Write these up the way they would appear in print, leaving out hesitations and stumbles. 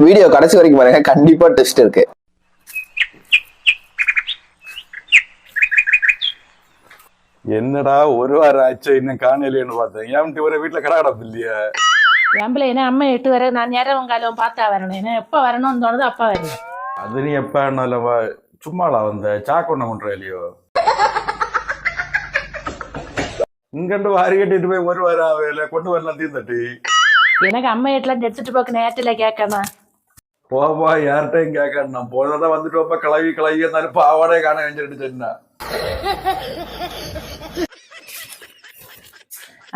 Video கடைசி வரைக்கும் பாருங்க, கண்டிப்பா டெஸ்ட் இருக்கு. என்னடா ஒரு வாரம் ஆச்சு இன்னும் காணலையேன்னு பார்த்தேன். ஏன் ஒரு வீட்டுல கடை கிடப்பு இல்லையா? என் பிள்ளை என்ன அம்மா 8 வர நான் நேரம் காலம் பார்த்தா வரணும். என்ன எப்ப வரணும்னு தோணுது அப்ப வரணும். அது நீ எப்ப என்னவா சும்மாடா வந்த சாக்கொண்ண பண்ற இல்லையோ? இங்கண்டு வாரி கட்டிட்டு போய் ஒரு வாரம் ஆகல, கொண்டு வரலாம் தீர்ந்தட்டி. எனக்கு அம்மா எட்டுலாம் எடுத்துட்டு போக்கு நேரத்துல கேட்கணும். போவா யார்கிட்டையும் கேட்க, நான் போனதான் வந்துட்டு வைப்ப கிளவி கிளவி இருந்தாலும் பாவாடே காண வெஞ்சிட்டு சொன்னா.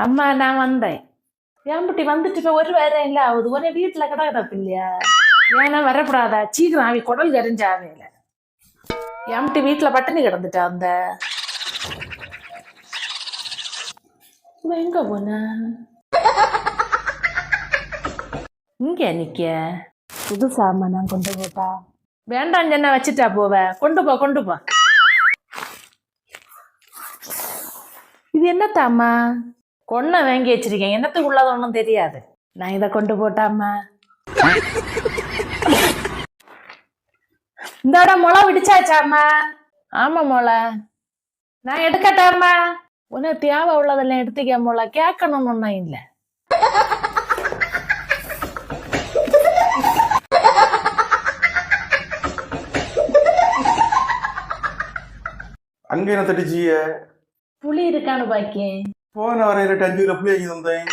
அம்மா நான் வந்தேன். ஏன்பட்டி வந்துட்டு இப்ப ஒரு வாரம் இல்ல ஆகுது. உடனே வீட்டுல கடை கிடப்பு இல்லையா? ஏன்னா வரக்கூடாதா? சீக்கிரம் அவி குடல் கரிஞ்சாவையில ஏன்பட்டி வீட்டுல பட்டினி கிடந்துட்டா. அந்த எங்க போன இங்க நிக்க புது சாமான் கொண்டு போட்டா வேண்டாம் என்ன வச்சுட்டா போவ. கொண்டு போ கொண்டு போ. இது என்னத்தாம்மா கொன்ன வாங்கி வச்சிருக்கேன். என்னத்துக்கு உள்ளது ஒன்றும் தெரியாது. நான் இதை கொண்டு போட்டாம்மா. இந்த இடம் முளை விடிச்சாச்சாம்மா? ஆமா முளை நான் எடுக்கட்டாம்மா? உனக்கு தேவை உள்ளதெல்லாம் எடுத்துக்க முளை. கேட்கணும்னு ஒன்றும் இல்லை. அங்க என்ன தட்டிச்சிய? புளி இருக்கான்னு பாக்கேன். போன வரையில 5 கிலோ புளி வாங்கி தந்தேன்.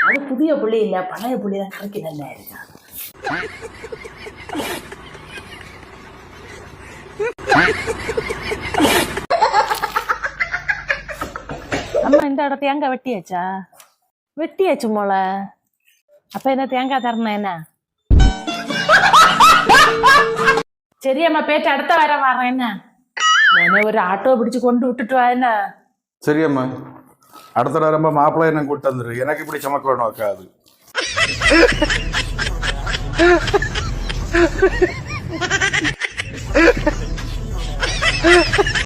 அது புதிய புளி இல்ல, பழைய புளி தான். கரைக்கு நல்லா இருக்கா. அம்மா இந்த இடம் தேங்காய் வெட்டியாச்சா? வெட்டியாச்சு மோளை. அப்ப என்ன தேங்காய் தரணும் என்ன? சரி அம்மா பேச்சு அடுத்த வாரம் வரேன். என்ன ஒரு ஆட்டோ பிடிச்சு கொண்டு விட்டுட்டு வா. என்ன சரி அம்மா, அடுத்த நேரம் மாப்பிள்ளை என்ன கூட்டு வந்துரு. எனக்கு இப்படி சமக்க வேணும் வைக்காது.